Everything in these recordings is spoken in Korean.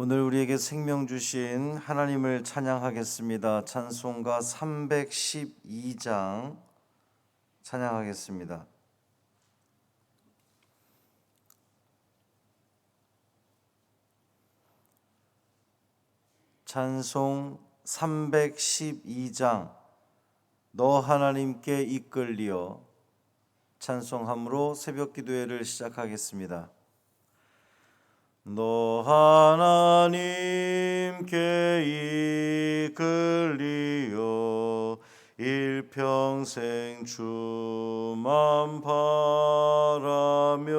오늘 우리에게 생명 주신 하나님을 찬양하겠습니다. 찬송가 312장 찬양하겠습니다. 찬송 312장 너 하나님께 이끌리어 찬송함으로 새벽 기도회를 시작하겠습니다. 너 하나님께 이끌리어 일평생 주만 바라며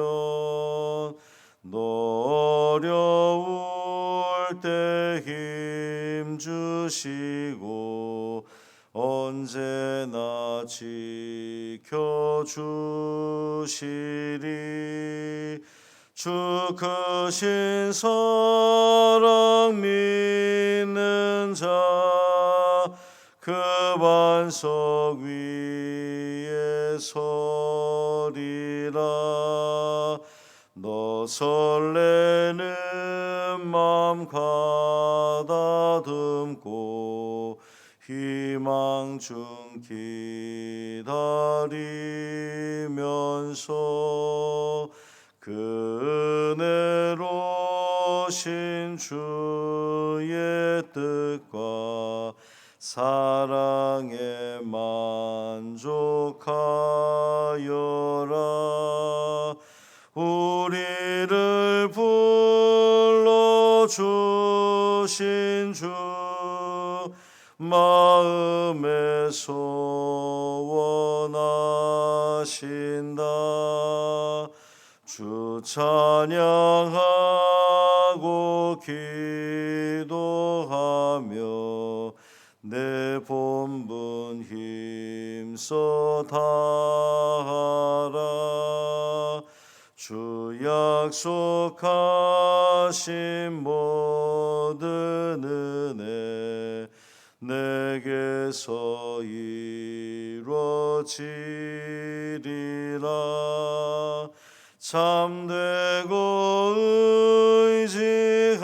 너 어려울 때 힘 주시고 언제나 지켜주시리. 주 크신 사랑 믿는 자 그 반석 위에 서리라. 너 설레는 맘 가다듬고 희망 중 기다리면서 그 은혜로신 주의 뜻과 사랑에 만족하여라. 우리를 불러주신 주 마음에 소원하신다. 주 찬양하고 기도하며 내 본분 힘써 다하라. 주 약속하신 모든 은혜 내게서 이루어지리라. 참되고 의지하는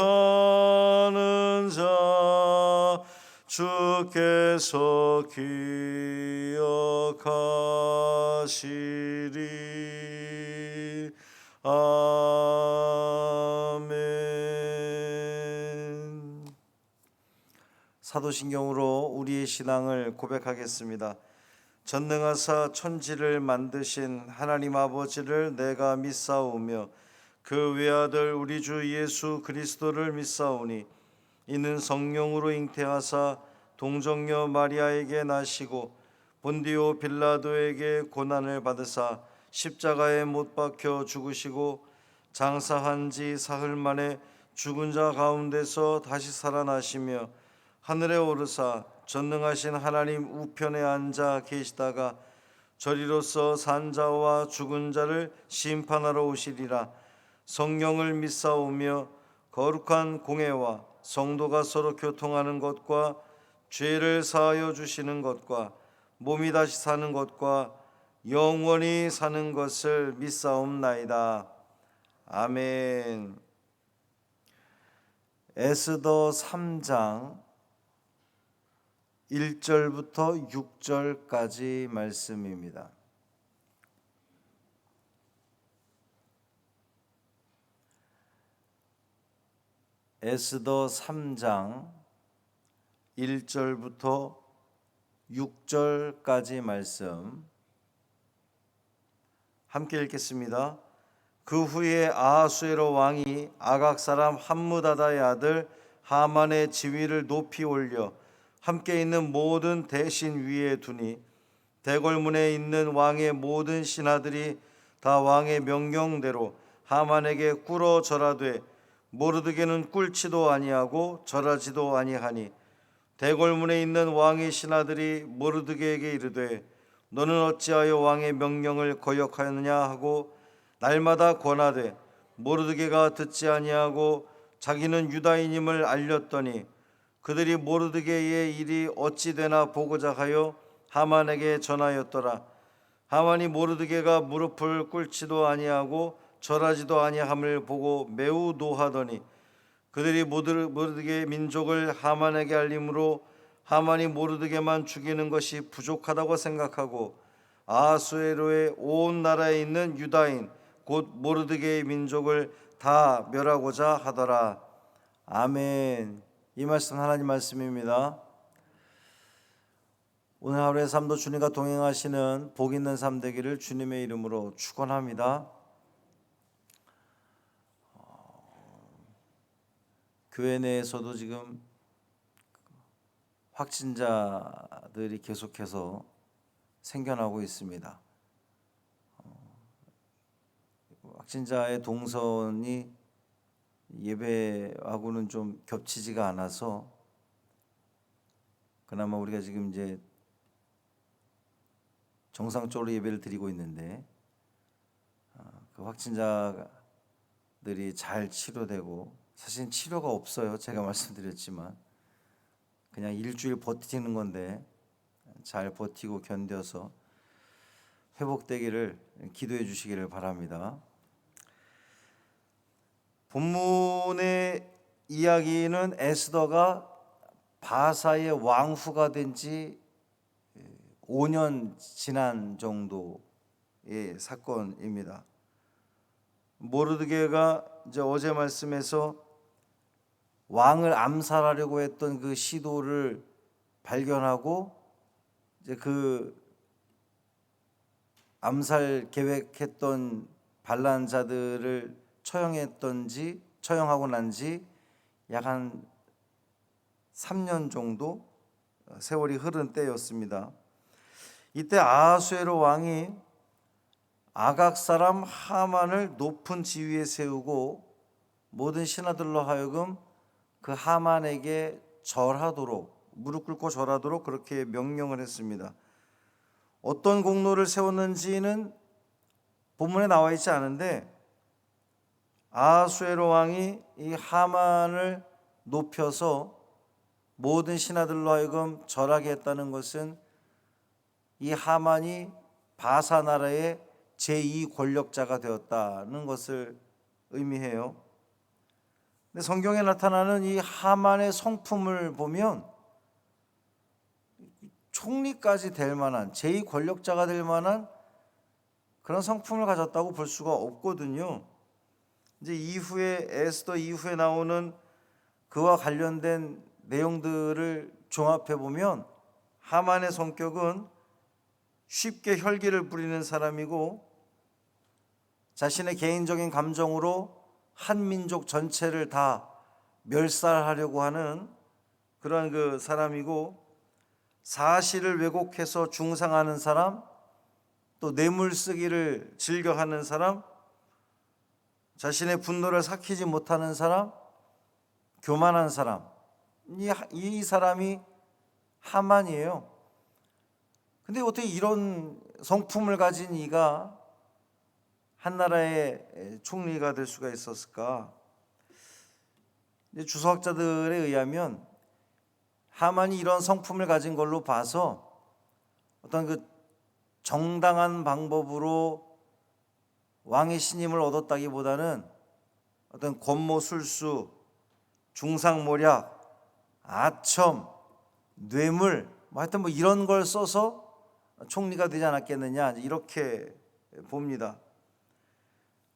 자 주께서 기억하시리. 아멘. 사도신경으로 우리의 신앙을 고백하겠습니다. 전능하사 천지를 만드신 하나님 아버지를 내가 믿사오며 그 외아들 우리 주 예수 그리스도를 믿사오니 이는 성령으로 잉태하사 동정녀 마리아에게 나시고 본디오 빌라도에게 고난을 받으사 십자가에 못 박혀 죽으시고 장사한 지 사흘 만에 죽은 자 가운데서 다시 살아나시며 하늘에 오르사 전능하신 하나님 우편에 앉아 계시다가 저리로서 산 자와 죽은 자를 심판하러 오시리라. 성령을 믿사오며 거룩한 공회와 성도가 서로 교통하는 것과 죄를 사하여 주시는 것과 몸이 다시 사는 것과 영원히 사는 것을 믿사옵나이다. 아멘. 에스더 3장 1절부터 6절까지 말씀입니다. 에스더 3장 1절부터 6절까지 말씀 함께 읽겠습니다. 그 후에 아하수에로 왕이 아각 사람 함무다다의 아들 하만의 지위를 높이 올려 함께 있는 모든 대신 위에 두니 대궐문에 있는 왕의 모든 신하들이 다 왕의 명령대로 하만에게 꿇어 절하되 모르드게는 꿇지도 아니하고 절하지도 아니하니 대궐문에 있는 왕의 신하들이 모르드게에게 이르되 너는 어찌하여 왕의 명령을 거역하였느냐 하고 날마다 권하되 모르드게가 듣지 아니하고 자기는 유다인임을 알렸더니 그들이 모르드게의 일이 어찌 되나 보고자 하여 하만에게 전하였더라. 하만이 모르드게가 무릎을 꿇지도 아니하고 절하지도 아니함을 보고 매우 노하더니 그들이 모르드게의 민족을 하만에게 알림으로 하만이 모르드게만 죽이는 것이 부족하다고 생각하고 아하수에로의 온 나라에 있는 유다인 곧 모르드게의 민족을 다 멸하고자 하더라. 아멘. 이 말씀 하나님 말씀입니다. 오늘 하루의 삶도 주님과 동행하시는 복 있는 삶 되기를 주님의 이름으로 축원합니다. 교회 내에서도 지금 확진자들이 계속해서 생겨나고 있습니다. 확진자의 동선이 예배하고는 좀 겹치지가 않아서 그나마 우리가 지금 이제 정상적으로 예배를 드리고 있는데 그 확진자들이 잘 치료되고, 사실 치료가 없어요. 제가 말씀드렸지만 그냥 일주일 버티는 건데 잘 버티고 견뎌서 회복되기를 기도해 주시기를 바랍니다. 본문의 이야기는 에스더가 바사의 왕후가 된 지 5년 지난 정도의 사건입니다. 모르드게가 이제 어제 말씀에서 왕을 암살하려고 했던 그 시도를 발견하고 이제 그 암살 계획했던 반란자들을 처형하고 난 지 약 한 3년 정도 세월이 흐른 때였습니다. 이때 아하수에로 왕이 아각 사람 하만을 높은 지위에 세우고 모든 신하들로 하여금 그 하만에게 절하도록, 무릎 꿇고 절하도록 그렇게 명령을 했습니다. 어떤 공로를 세웠는지는 본문에 나와 있지 않은데 아하수에로 왕이 이 하만을 높여서 모든 신하들로 하여금 절하게 했다는 것은 이 하만이 바사 나라의 제2 권력자가 되었다는 것을 의미해요. 근데 성경에 나타나는 이 하만의 성품을 보면 총리까지 될 만한, 제2 권력자가 될 만한 그런 성품을 가졌다고 볼 수가 없거든요. 이제 이후에 에스더 이후에 나오는 그와 관련된 내용들을 종합해 보면 하만의 성격은 쉽게 혈기를 부리는 사람이고 자신의 개인적인 감정으로 한 민족 전체를 다 멸살하려고 하는 그러한 그 사람이고, 사실을 왜곡해서 중상하는 사람, 또 뇌물 쓰기를 즐겨하는 사람, 자신의 분노를 삭히지 못하는 사람, 교만한 사람, 이 사람이 하만이에요. 근데 어떻게 이런 성품을 가진 이가 한 나라의 총리가 될 수가 있었을까? 주석학자들에 의하면 하만이 이런 성품을 가진 걸로 봐서 어떤 그 정당한 방법으로 왕의 신임을 얻었다기보다는 어떤 권모술수, 중상모략, 아첨, 뇌물, 하여튼 이런 걸 써서 총리가 되지 않았겠느냐, 이렇게 봅니다.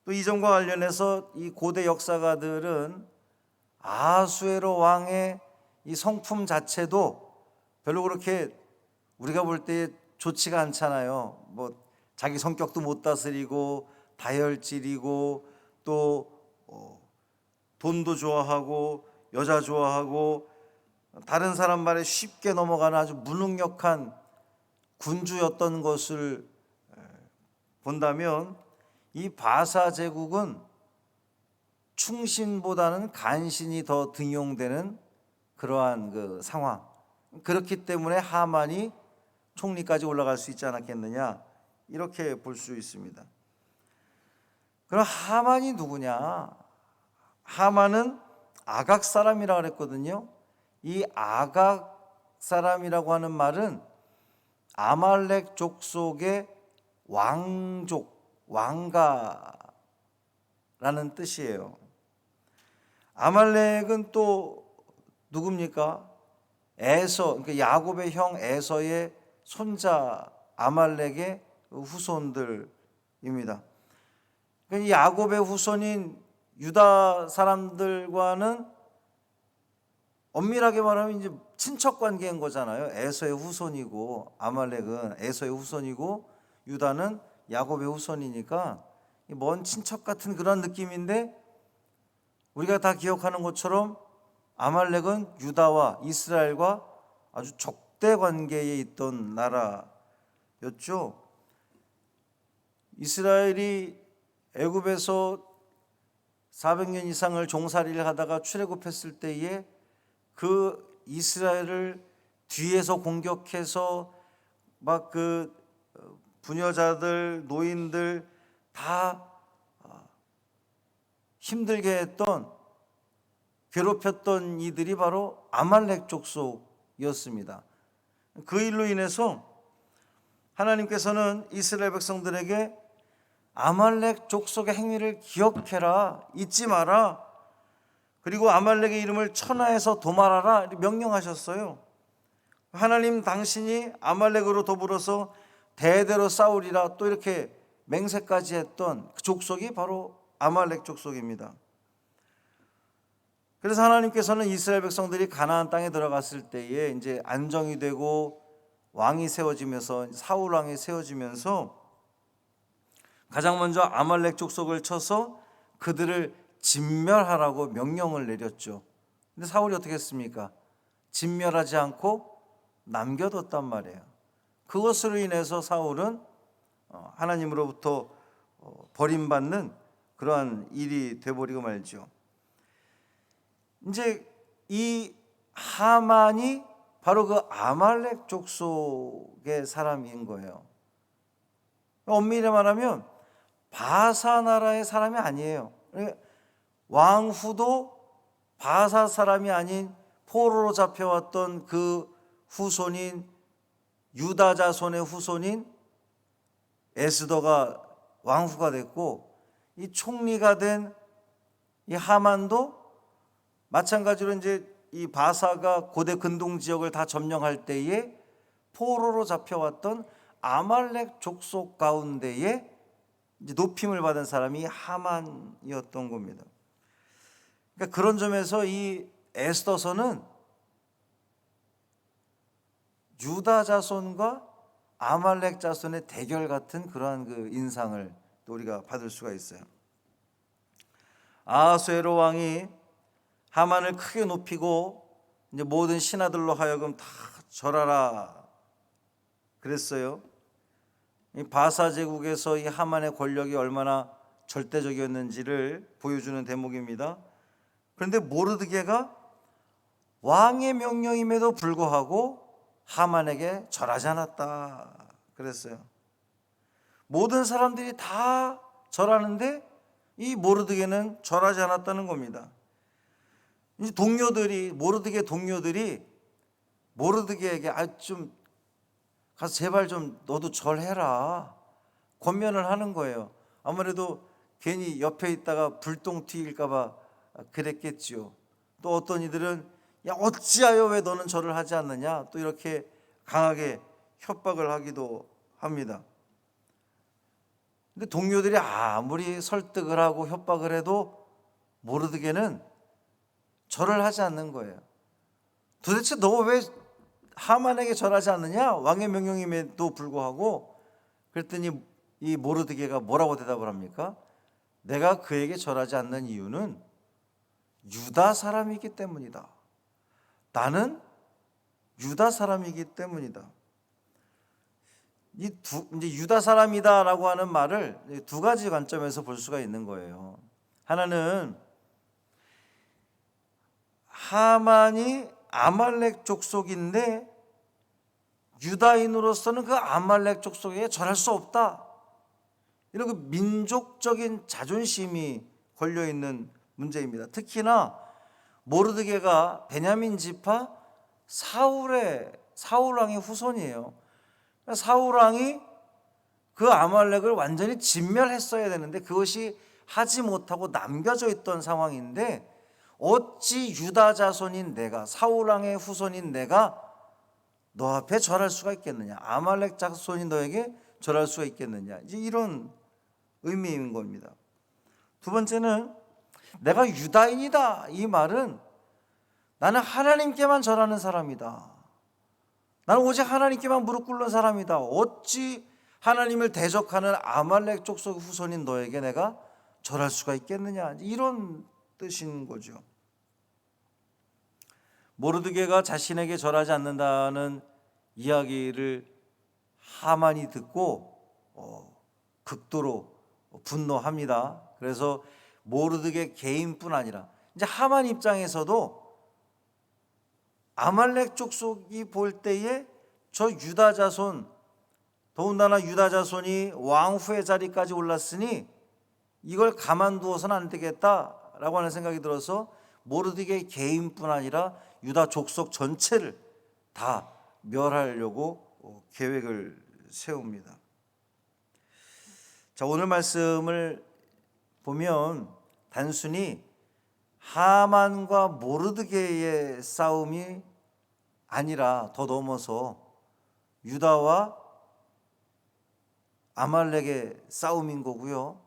또 이점과 관련해서 이 고대 역사가들은 아하수에로 왕의 이 성품 자체도 별로 그렇게 우리가 볼 때 좋지가 않잖아요. 자기 성격도 못 다스리고 다혈질이고 또 돈도 좋아하고 여자 좋아하고 다른 사람 말에 쉽게 넘어가는 아주 무능력한 군주였던 것을 본다면 이 바사 제국은 충신보다는 간신이 더 등용되는 그러한 그 상황, 그렇기 때문에 하만이 총리까지 올라갈 수 있지 않았겠느냐, 이렇게 볼 수 있습니다. 그럼 하만이 누구냐? 하만은 아각 사람이라고 그랬거든요. 이 아각 사람이라고 하는 말은 아말렉 족속의 왕가라는 뜻이에요. 아말렉은 또 누굽니까? 에서, 그러니까 야곱의 형 에서의 손자 아말렉의 후손들입니다. 그러니까 야곱의 후손인 유다 사람들과는 엄밀하게 말하면 이제 친척 관계인 거잖아요. 에서의 후손이고 아말렉은 에서의 후손이고 유다는 야곱의 후손이니까 먼 친척 같은 그런 느낌인데, 우리가 다 기억하는 것처럼 아말렉은 유다와 이스라엘과 아주 적대 관계에 있던 나라였죠. 이스라엘이 애굽에서 400년 이상을 종살이를 하다가 출애굽했을 때에 그 이스라엘을 뒤에서 공격해서 막 그 부녀자들, 노인들 다 힘들게 했던, 괴롭혔던 이들이 바로 아말렉 족속이었습니다. 그 일로 인해서 하나님께서는 이스라엘 백성들에게 아말렉 족속의 행위를 기억해라, 잊지 마라, 그리고 아말렉의 이름을 천하에서 도말하라 명령하셨어요. 하나님 당신이 아말렉으로 더불어서 대대로 싸우리라 또 이렇게 맹세까지 했던 그 족속이 바로 아말렉 족속입니다. 그래서 하나님께서는 이스라엘 백성들이 가나안 땅에 들어갔을 때에 이제 안정이 되고 왕이 세워지면서, 사울 왕이 세워지면서 가장 먼저 아말렉 족속을 쳐서 그들을 진멸하라고 명령을 내렸죠. 근데 사울이 어떻게 했습니까? 진멸하지 않고 남겨뒀단 말이에요. 그것으로 인해서 사울은 하나님으로부터 버림받는 그러한 일이 돼버리고 말죠. 이제 이 하만이 바로 그 아말렉 족속의 사람인 거예요. 엄밀히 말하면 바사 나라의 사람이 아니에요. 왕후도 바사 사람이 아닌 포로로 잡혀왔던 그 후손인, 유다 자손의 후손인 에스더가 왕후가 됐고, 이 총리가 된 이 하만도 마찬가지로 이제 이 바사가 고대 근동 지역을 다 점령할 때에 포로로 잡혀왔던 아말렉 족속 가운데에 이제 높임을 받은 사람이 하만이었던 겁니다. 그러니까 그런 점에서 이 에스더서는 유다 자손과 아말렉 자손의 대결 같은 그러한 그 인상을 또 우리가 받을 수가 있어요. 아하수에로 왕이 하만을 크게 높이고 이제 모든 신하들로 하여금 다 절하라 그랬어요. 이 바사 제국에서 이 하만의 권력이 얼마나 절대적이었는지를 보여주는 대목입니다. 그런데 모르드게가 왕의 명령임에도 불구하고 하만에게 절하지 않았다 그랬어요. 모든 사람들이 다 절하는데 이 모르드게는 절하지 않았다는 겁니다. 이 동료들이, 모르드게 동료들이 모르드게에게 좀 가서 제발 좀 너도 절해라 권면을 하는 거예요. 아무래도 괜히 옆에 있다가 불똥 튀길까 봐 그랬겠지요. 또 어떤 이들은 야 어찌하여 왜 너는 절을 하지 않느냐 또 이렇게 강하게 협박을 하기도 합니다. 근데 동료들이 아무리 설득을 하고 협박을 해도 모르드게는 절을 하지 않는 거예요. 도대체 너 왜 하만에게 절하지 않느냐? 왕의 명령임에도 불구하고. 그랬더니 이 모르드게가 뭐라고 대답을 합니까? 내가 그에게 절하지 않는 이유는 유다 사람이기 때문이다. 나는 유다 사람이기 때문이다. 이제 유다 사람이다라고 하는 말을 두 가지 관점에서 볼 수가 있는 거예요. 하나는 하만이 아말렉 족속인데 유다인으로서는 그 아말렉 족속에 절할 수 없다. 이런 그 민족적인 자존심이 걸려 있는 문제입니다. 특히나 모르드게가 베냐민 지파 사울 왕의 후손이에요. 사울 왕이 그 아말렉을 완전히 진멸했어야 되는데 그것이 하지 못하고 남겨져 있던 상황인데 어찌 유다 자손인 내가, 사울 왕의 후손인 내가 너 앞에 절할 수가 있겠느냐, 아말렉 자손이 너에게 절할 수가 있겠느냐, 이제 이런 의미인 겁니다. 두 번째는 내가 유다인이다, 이 말은 나는 하나님께만 절하는 사람이다, 나는 오직 하나님께만 무릎 꿇는 사람이다, 어찌 하나님을 대적하는 아말렉 족속 후손인 너에게 내가 절할 수가 있겠느냐, 이런 뜻인 거죠. 모르드게가 자신에게 절하지 않는다는 이야기를 하만이 듣고 극도로 분노합니다. 그래서 모르드게 개인뿐 아니라 이제 하만 입장에서도 아말렉 족속이 볼 때에 저 유다 자손, 더군다나 유다 자손이 왕후의 자리까지 올랐으니 이걸 가만두어서는 안 되겠다라고 하는 생각이 들어서 모르드게 개인뿐 아니라 유다 족속 전체를 다 멸하려고 계획을 세웁니다. 자, 오늘 말씀을 보면 단순히 하만과 모르드게의 싸움이 아니라 더 넘어서 유다와 아말렉의 싸움인 거고요.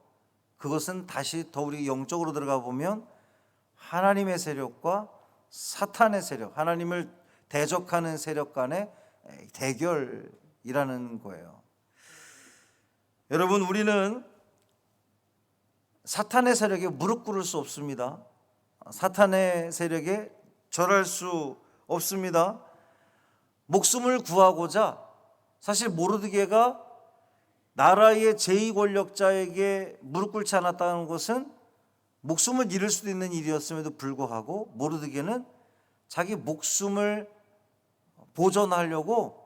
그것은 다시 더 우리 영적으로 들어가 보면 하나님의 세력과 사탄의 세력, 하나님을 대적하는 세력 간의 대결이라는 거예요. 여러분, 우리는 사탄의 세력에 무릎 꿇을 수 없습니다. 사탄의 세력에 절할 수 없습니다. 목숨을 구하고자 사실 모르드게가 나라의 제2권력자에게 무릎 꿇지 않았다는 것은 목숨을 잃을 수도 있는 일이었음에도 불구하고 모르드게는 자기 목숨을 보존하려고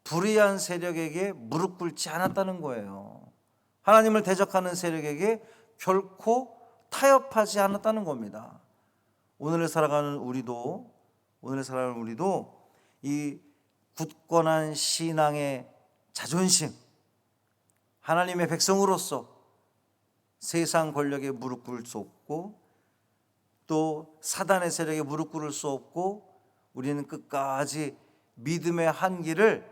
불의한 세력에게 무릎 꿇지 않았다는 거예요. 하나님을 대적하는 세력에게 결코 타협하지 않았다는 겁니다. 오늘을 살아가는 우리도 이 굳건한 신앙의 자존심, 하나님의 백성으로서 세상 권력에 무릎 꿇을 수 없고 또 사단의 세력에 무릎 꿇을 수 없고, 우리는 끝까지 믿음의 한길을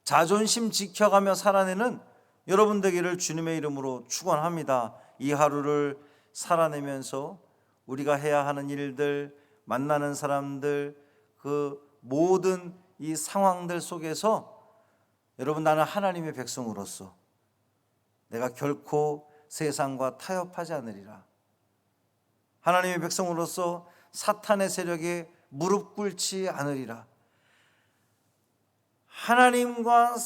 자존심 지켜가며 살아내는 여러분 되기를 주님의 이름으로 축원합니다. 이 하루를 살아내면서 우리가 해야 하는 일들, 만나는 사람들, 그 모든 이 상황들 속에서 여러분, 나는 하나님의 백성으로서 내가 결코 세상과 타협하지 않으리라. 하나님의 백성으로서 사탄의 세력에 무릎 꿇지 않으리라. 하나님과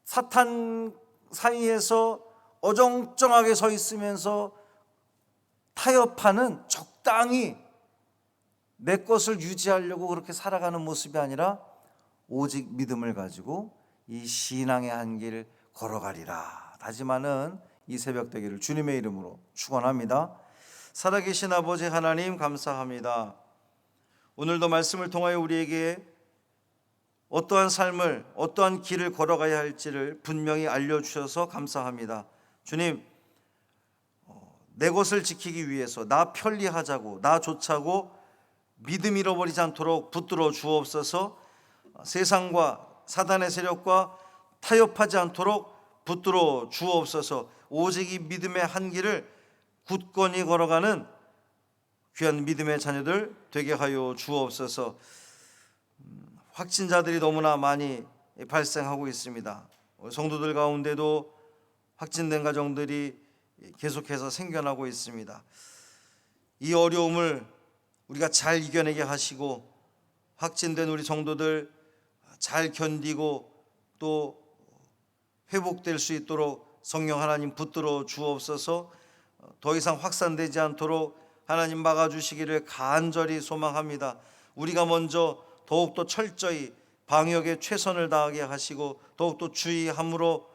사탄 사이에서 어정쩡하게 서 있으면서 타협하는, 적당히 내 것을 유지하려고 그렇게 살아가는 모습이 아니라 오직 믿음을 가지고 이 신앙의 한길을 걸어가리라 다짐하는 이 새벽 되기를 주님의 이름으로 축원합니다. 살아계신 아버지 하나님, 감사합니다. 오늘도 말씀을 통하여 우리에게 어떠한 삶을, 어떠한 길을 걸어가야 할지를 분명히 알려주셔서 감사합니다. 주님, 내 것을 지키기 위해서 나 편리하자고, 나 좋자고 믿음 잃어버리지 않도록 붙들어 주옵소서. 세상과 사단의 세력과 타협하지 않도록 붙들어 주옵소서. 오직 이 믿음의 한길을 굳건히 걸어가는 귀한 믿음의 자녀들 되게 하여 주옵소서. 확진자들이 너무나 많이 발생하고 있습니다. 성도들 가운데도 확진된 가정들이 계속해서 생겨나고 있습니다. 이 어려움을 우리가 잘 이겨내게 하시고 확진된 우리 성도들 잘 견디고 또 회복될 수 있도록 성령 하나님 붙들어 주옵소서. 더 이상 확산되지 않도록 하나님 막아주시기를 간절히 소망합니다. 우리가 먼저 더욱더 철저히 방역에 최선을 다하게 하시고 더욱더 주의함으로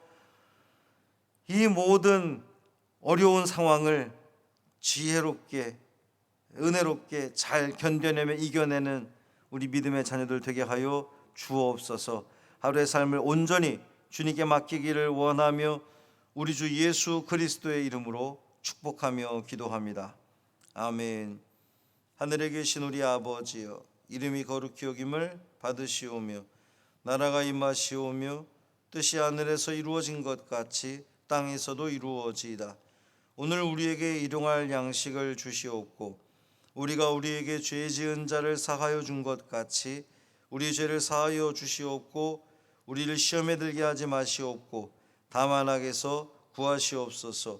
이 모든 어려운 상황을 지혜롭게 은혜롭게 잘 견뎌내며 이겨내는 우리 믿음의 자녀들 되게 하여 주옵소서. 하루의 삶을 온전히 주님께 맡기기를 원하며 우리 주 예수 그리스도의 이름으로 축복하며 기도합니다. 아멘. 하늘에 계신 우리 아버지여, 이름이 거룩히 여김을 받으시오며 나라가 임하시오며 뜻이 하늘에서 이루어진 것 같이 땅에서도 이루어지이다. 오늘 우리에게 일용할 양식을 주시옵고 우리가 우리에게 죄 지은 자를 사하여 준 것 같이 우리 죄를 사하여 주시옵고 우리를 시험에 들게 하지 마시옵고 다만 악에서 구하시옵소서.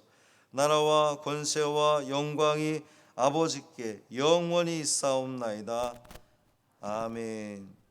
나라와 권세와 영광이 아버지께 영원히 있사옵나이다. 아멘.